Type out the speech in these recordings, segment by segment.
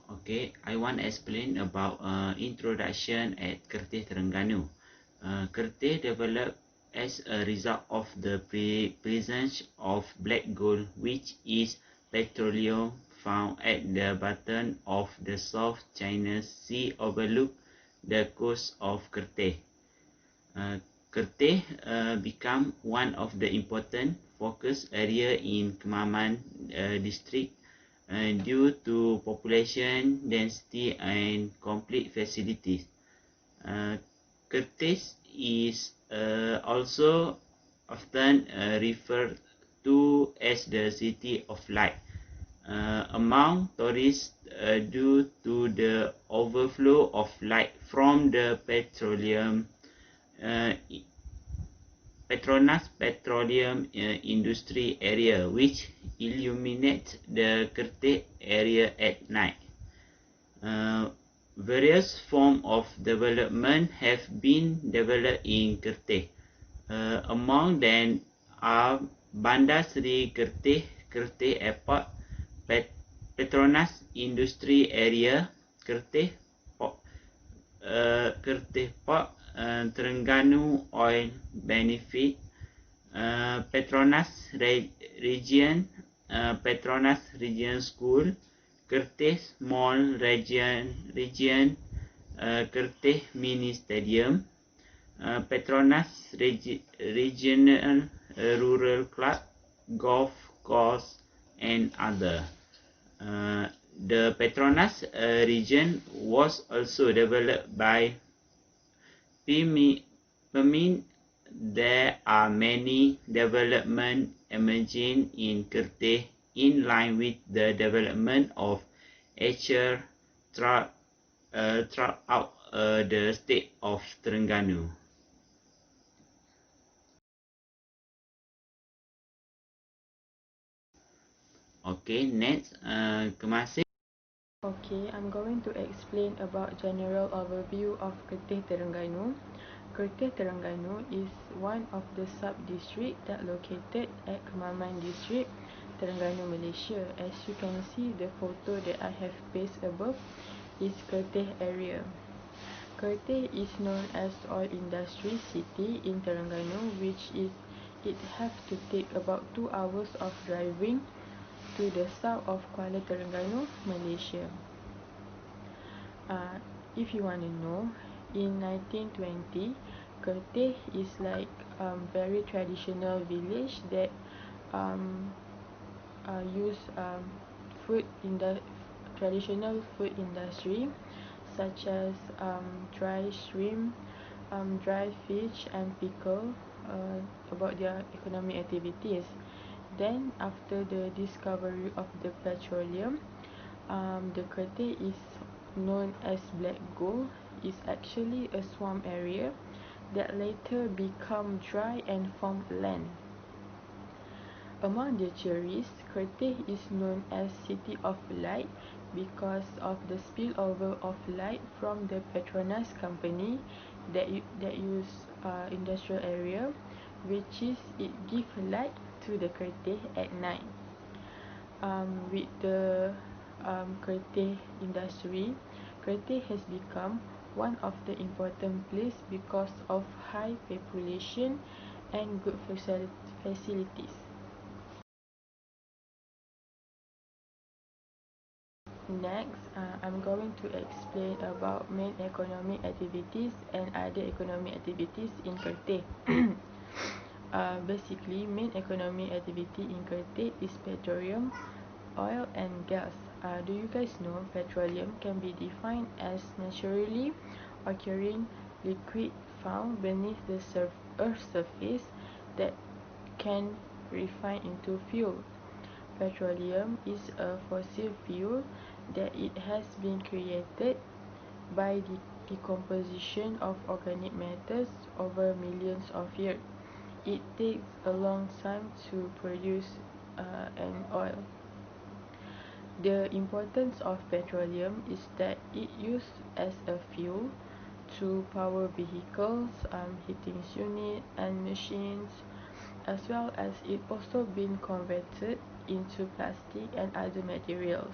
Okay, I want to explain about introduction at Kerteh Terengganu. Kerteh developed as a result of the presence of black gold, which is petroleum found at the bottom of the South China Sea overlook the coast of Kerteh. Kerteh became one of the important focus area in Kemaman district due to population density and complete facilities. Kerteh is also often referred to as the City of Light among tourists due to the overflow of light from the uh, Petronas Petroleum Industry area, which illuminates the Kerteh area at night. Uh, Various forms of development have been developed in Kerteh. Among them are Bandar Seri Kerteh, Kerteh Airport, Petronas Industry Area, Kerteh Kerteh Park, Terengganu Oil Benefit, Petronas Region, Petronas Region School, Kerteh Mall Region, Kerteh Mini Stadium, Petronas Regional Rural Club, Golf Course, and other. Uh, the Petronas region was also developed by Pemin. There are many development emerging in Kerteh in line with the development of Acre throughout the state of Terengganu. Okay, next, Kemasih. Okay, I'm going to explain about general overview of Kerteh Terengganu. Kerteh Terengganu is one of the sub-district that located at Kemaman District, Terengganu, Malaysia. As you can see, the photo that I have pasted above is Kerteh area. Kerteh is known as Oil Industry City in Terengganu, which is it have to take about 2 hours of driving to the south of Kuala Terengganu, Malaysia. If you want to know, in 1920, Kerteh is like very traditional village that um, use food in the traditional food industry such as dry shrimp, dry fish and pickle about their economic activities. Then after the discovery of the petroleum, the Kerteh is known as Black Gold is actually a swamp area that later become dry and form land. Among the theories, Kerteh is known as City of Light because of the spillover of light from the Petronas company that use industrial area, which is it give light to the Kerteh at night. With the Kerteh industry, Kerteh has become one of the important place because of high population and good facilities. Next, I'm going to explain about main economic activities and other economic activities in Kerteh. Basically, main economic activity in Kerteh is petroleum, oil and gas. Do you guys know petroleum can be defined as naturally occurring liquid found beneath the earth's surface that can refine into fuel? Petroleum is a fossil fuel that it has been created by the decomposition of organic matters over millions of years. It takes a long time to produce an oil. The importance of petroleum is that it used as a fuel to power vehicles, heating units and machines, as well as it also been converted into plastic and other materials.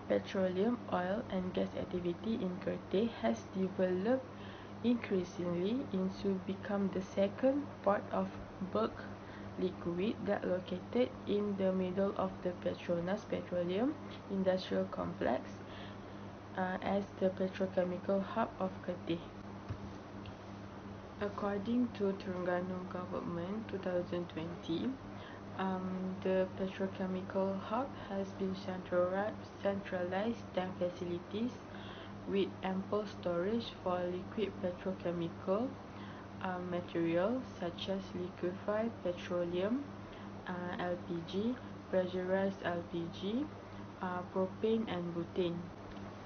Petroleum, oil and gas activity in Kerteh has developed increasingly into become the second port of bulk liquid that located in the middle of the Petronas Petroleum Industrial Complex as the petrochemical hub of Kerteh. According to Terengganu government 2020, the petrochemical hub has been centralized dam facilities with ample storage for liquid petrochemical materials such as liquefied petroleum, LPG, pressurized LPG, propane and butane.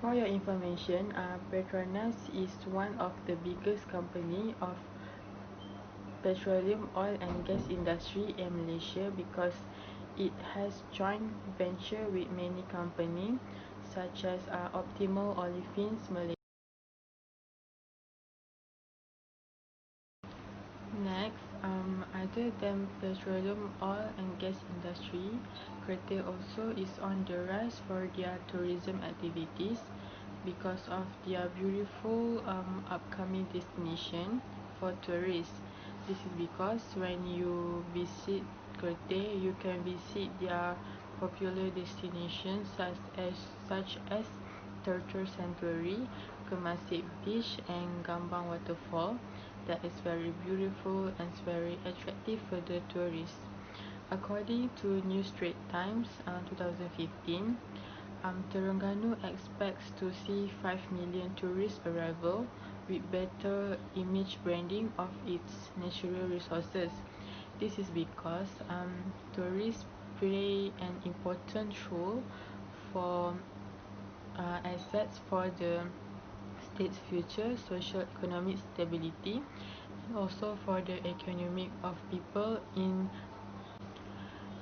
For your information, Petronas is one of the biggest company of petroleum, oil and gas industry in Malaysia because it has joint venture with many companies such as Optimal Olefins Malaysia. Next, other than petroleum, oil and gas industry, Kerteh also is on the rise for their tourism activities because of their beautiful upcoming destination for tourists. This is because when you visit Kerteh, you can visit their popular destinations such as Turtle Sanctuary, Kemasik Beach and Gambang Waterfall that is very beautiful and very attractive for the tourists. According to New Straits Times 2015, Terengganu expects to see 5 million tourist arrival with better image branding of its natural resources. This is because tourists play an important role for assets for the state's future socio-economic stability and also for the economic of people in.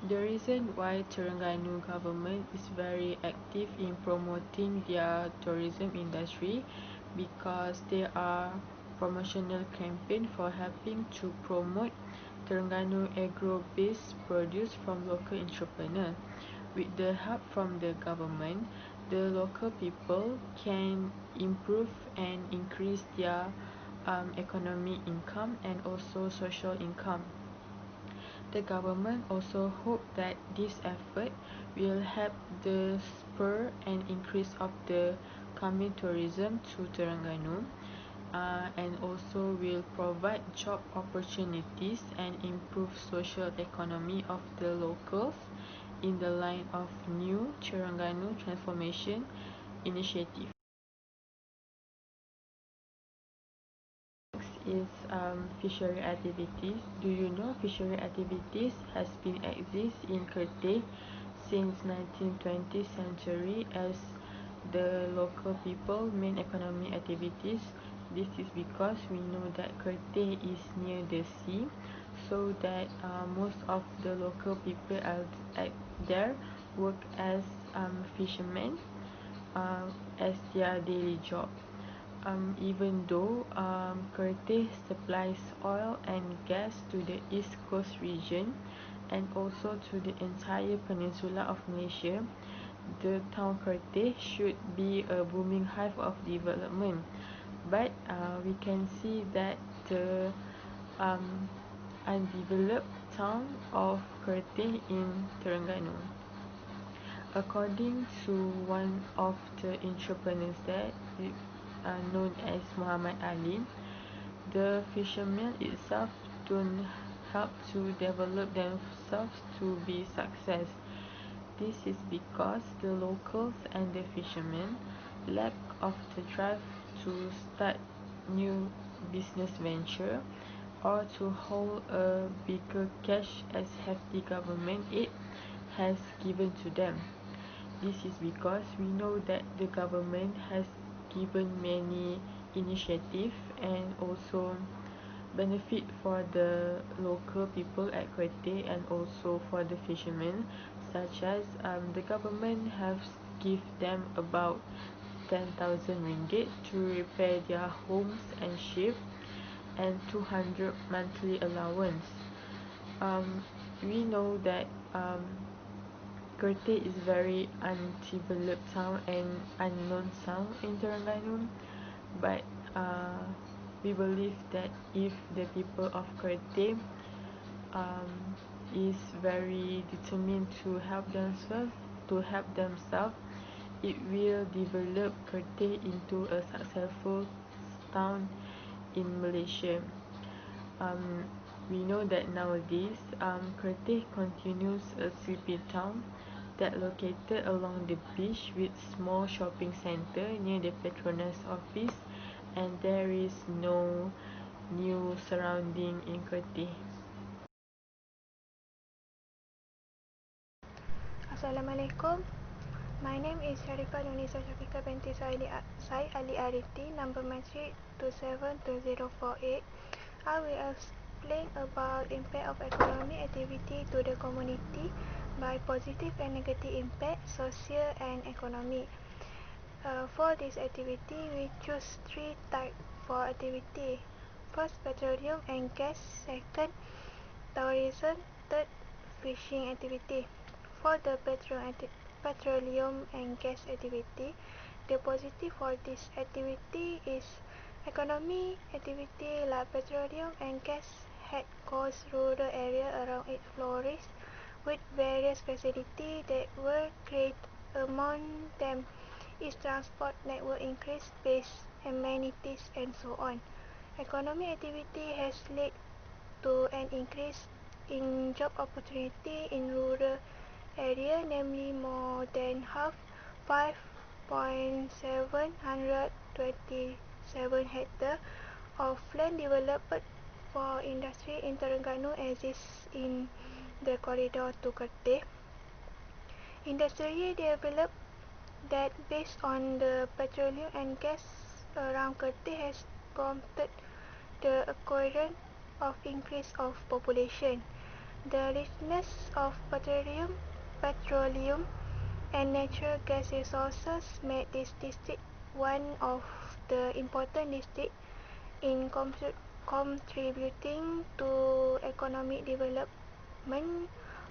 The reason why Terengganu government is very active in promoting their tourism industry because there are promotional campaign for helping to promote Terengganu agro-based produce from local entrepreneur. With the help from the government, the local people can improve and increase their economic income and also social income. The government also hope that this effort will help the spur and increase of the coming tourism to Terengganu and also will provide job opportunities and improve social economy of the locals in the line of new Terengganu transformation initiative. Next is fishery activities. Do you know fishery activities has been exist in Kerteh since 1920th century as the local people main economic activities. This is because we know that Kerteh is near the sea, so that most of the local people at there work as fishermen as their daily job. Even though Kerteh supplies oil and gas to the East Coast region and also to the entire peninsula of Malaysia, the town Kerteh should be a booming hive of development. But we can see that the undeveloped town of Kerteh in Terengganu. According to one of the entrepreneurs there, known as Muhammad Ali, the fishermen itself don't help to develop themselves to be success. This is because the locals and the fishermen lack of the drive to start new business venture or to hold a bigger cash as hefty government aid has given to them. This is because we know that the government has given many initiative and also benefit for the local people at Kerteh and also for the fishermen, such as the government has give them about 10,000 ringgit to repair their homes and ship and 200 monthly allowance. We know that Kerteh is very undeveloped town and unknown town in Terengganu, but we believe that if the people of Kerteh um, is very determined to help themselves, it will develop Kerteh into a successful town in Malaysia. Um, we know that nowadays, Kerteh continues a sleepy town that located along the beach with small shopping center near the Petronas office, and there is no new surrounding in Kerteh. Assalamualaikum. My name is Sharifah Nunisa Syafiqah binti Said Ali Arifti, number matric 272048. I will explain about impact of economic activity to the community by positive and negative impact, social and economic. For this activity, we choose three types for activity. First, petroleum and gas. Second, tourism. Third, fishing activity. For the petroleum and gas activity, the positive for this activity is economy activity like petroleum and gas had caused rural area around it flourish with various facilities that were created among them is transport network increase, space, amenities and so on. Economic activity has led to an increase in job opportunity in rural area, namely more than half 5.727 hectares of land developed for industry in Terengganu exists in the corridor to Kerteh. Industry developed that based on the petroleum and gas around Kerteh has prompted the occurrence of increase of population. The richness of petroleum and natural gas resources made this district one of the important districts in contributing to economic development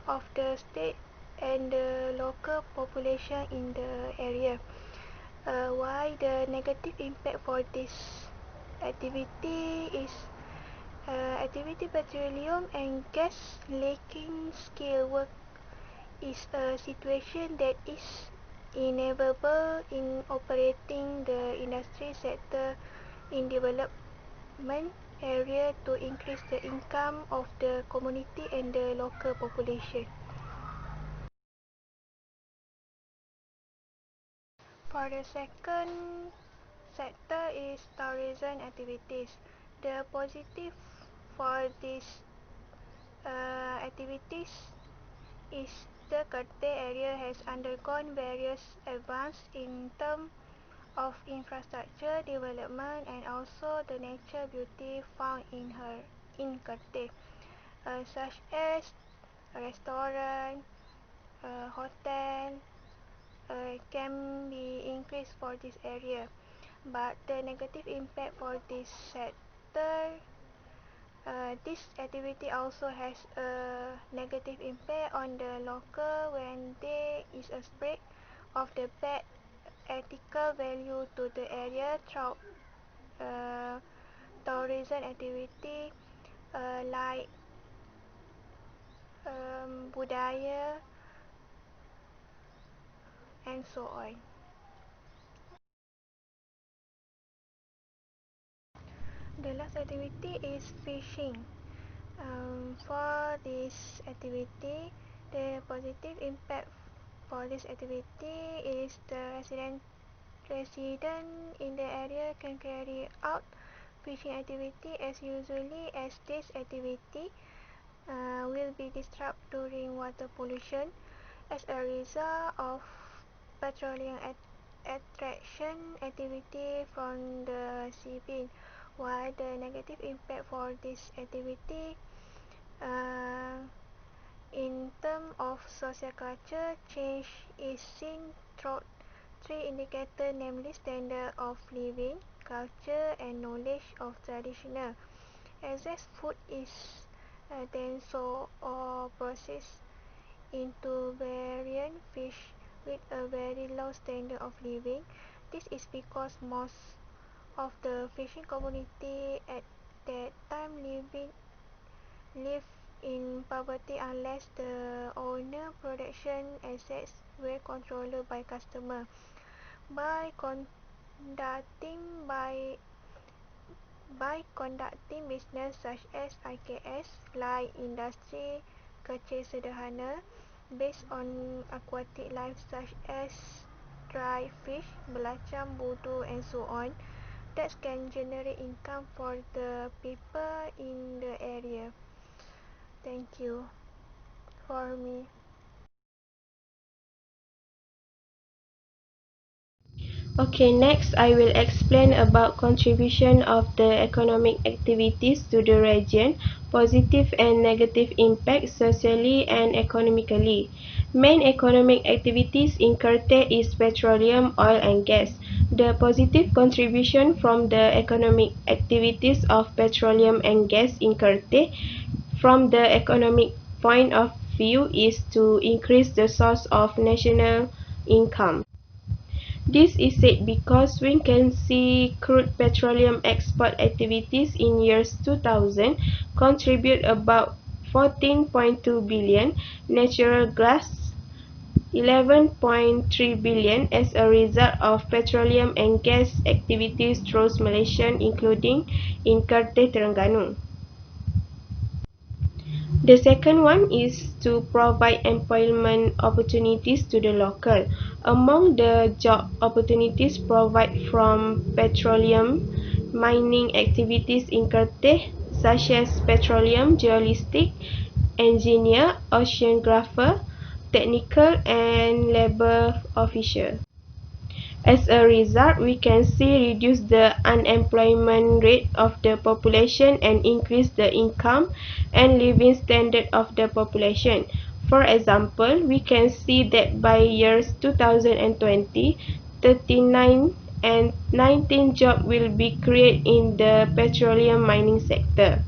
of the state and the local population in the area. Why the negative impact for this activity is activity petroleum and gas lacking skilled work is a situation that is inevitable in operating the industry sector in development area to increase the income of the community and the local population. For the second sector is tourism activities. The positive for these activities is the Kerteh area has undergone various advances in terms of infrastructure development and also the nature beauty found in Kerteh, such as a restaurant, hotel, can be increased for this area. But the negative impact for this sector, this activity also has a negative impact on the local when there is a spread of the bad ethical value to the area through tourism activity like budaya and so on. The last activity is fishing. For this activity, the positive impact for this activity is the resident in the area can carry out fishing activity as usually as this activity will be disrupted during water pollution as a result of petroleum extraction activity from the sea bin. While the negative impact for this activity in terms of social culture change is seen through three indicators, namely standard of living, culture and knowledge of traditional. As food is then sold or processed into variant fish with a very low standard of living. This is because most of the fishing community at that time live in poverty unless the owner production assets were controlled by customer. By conducting by by conducting business such as IKS like industri kecil sederhana based on aquatic life such as dried fish, belacan, budu and so on, that can generate income for the people in the area. Thank you for me. Okay, next I will explain about contribution of the economic activities to the region, positive and negative impact socially and economically. Main economic activities in Kerteh is petroleum, oil and gas. The positive contribution from the economic activities of petroleum and gas in Kerteh from the economic point of view is to increase the source of national income. This is said because we can see crude petroleum export activities in years 2000 contribute about 14.2 billion, natural gas 11.3 billion as a result of petroleum and gas activities through Malaysia including in Kerteh Terengganu. The second one is to provide employment opportunities to the local. Among the job opportunities provided from petroleum mining activities in Kerteh, such as petroleum geologist, engineer, oceanographer, technical and labour official. As a result, we can see reduce the unemployment rate of the population and increase the income and living standard of the population. For example, we can see that by years 2020, 39 and 19 jobs will be created in the petroleum mining sector.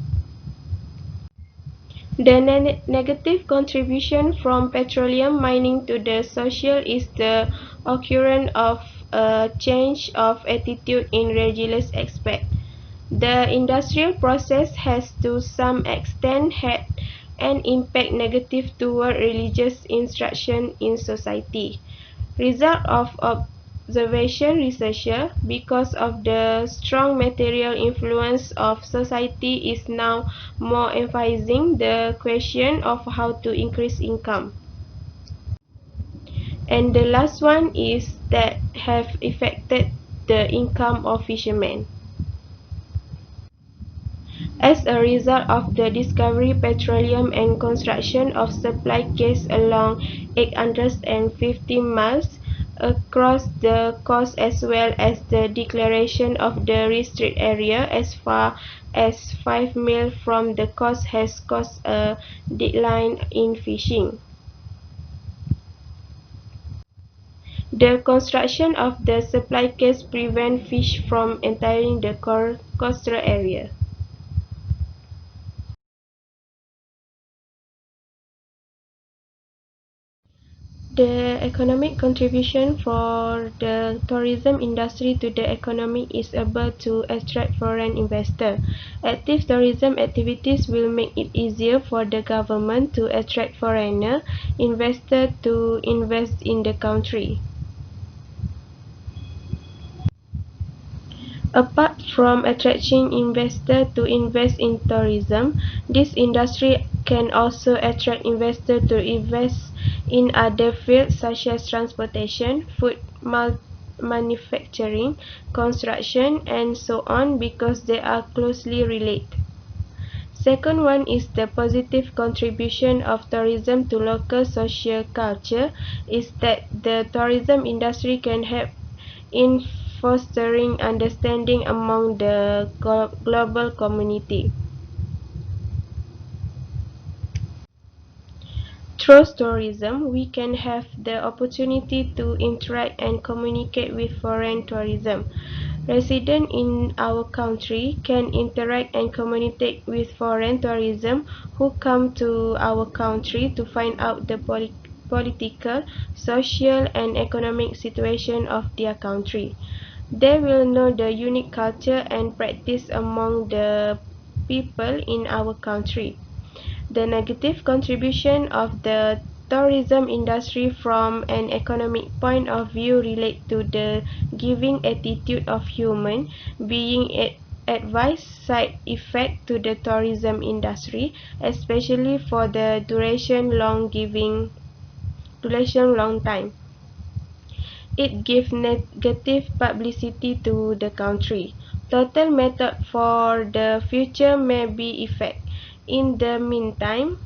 The negative contribution from petroleum mining to the social is the occurrence of a change of attitude in religious aspect. The industrial process has to some extent had an impact negative toward religious instruction in society. Result of observation researcher, because of the strong material influence of society, is now more emphasizing the question of how to increase income. And the last one is that have affected the income of fishermen. As a result of the discovery petroleum and construction of supply quays along 850 miles across the coast as well as the declaration of the restricted area as far as 5 miles from the coast has caused a decline in fishing. The construction of the supply quays prevents fish from entering the coastal area. The economic contribution for the tourism industry to the economy is able to attract foreign investors. Active tourism activities will make it easier for the government to attract foreign investors to invest in the country. Apart from attracting investors to invest in tourism, this industry can also attract investors to invest in other fields such as transportation, food manufacturing, construction, and so on because they are closely related. Second one is the positive contribution of tourism to local social culture is that the tourism industry can help in fostering understanding among the global community. Through tourism, we can have the opportunity to interact and communicate with foreign tourism. Residents in our country can interact and communicate with foreign tourism who come to our country to find out the political, social and economic situation of their country. They will know the unique culture and practice among the people in our country. The negative contribution of the tourism industry from an economic point of view relate to the giving attitude of human being advice side effect to the tourism industry, especially for the duration long time. It gives negative publicity to the country. Total method for the future may be effect. In the meantime,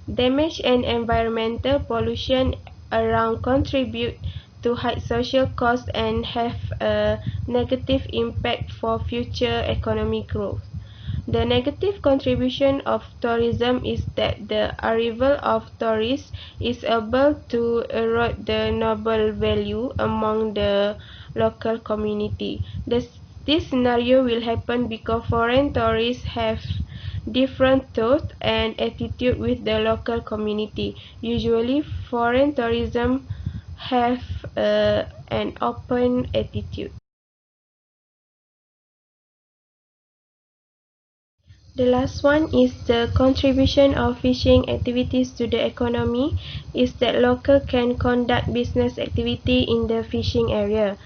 damage and environmental pollution around contribute to high social costs and have a negative impact for future economic growth. The negative contribution of tourism is that the arrival of tourists is able to erode the noble value among the local community. This scenario will happen because foreign tourists have different thoughts and attitude with the local community. Usually, foreign tourism have an open attitude. The last one is the contribution of fishing activities to the economy is that local can conduct business activity in the fishing area.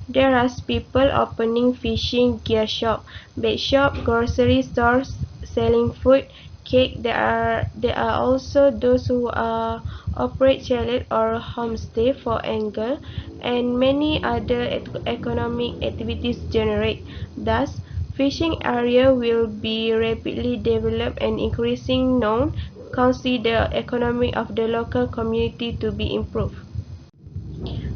There are people opening fishing gear shop, bait shop, grocery stores selling food, cake. There are also those who operate chalet or homestay for angler and many other economic activities generate. Thus, fishing area will be rapidly developed and increasing known consider economy of the local community to be improved.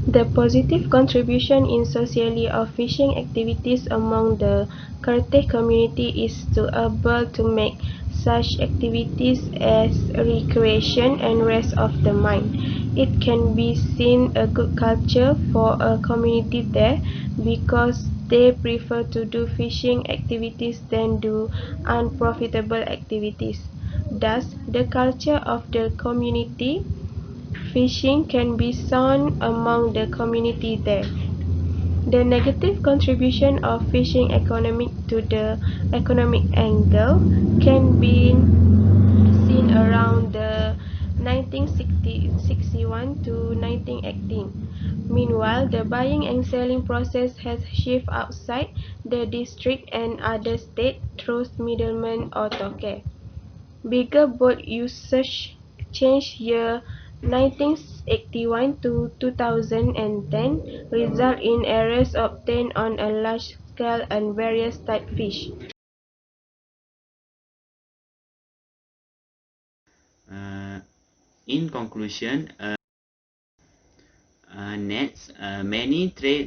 The positive contribution in socially of fishing activities among the Kerteh community is to able to make such activities as recreation and rest of the mind. It can be seen a good culture for a community there because they prefer to do fishing activities than do unprofitable activities. Thus, the culture of the community fishing can be shown among the community there. The negative contribution of fishing economic to the economic angle can be seen around the 1961 to 1918. Meanwhile, the buying and selling process has shifted outside the district and other states through middlemen or tokeh. Bigger boat usage change year 1981 to 2010 result in areas obtained on a large scale and various type fish. In conclusion, nets, many trade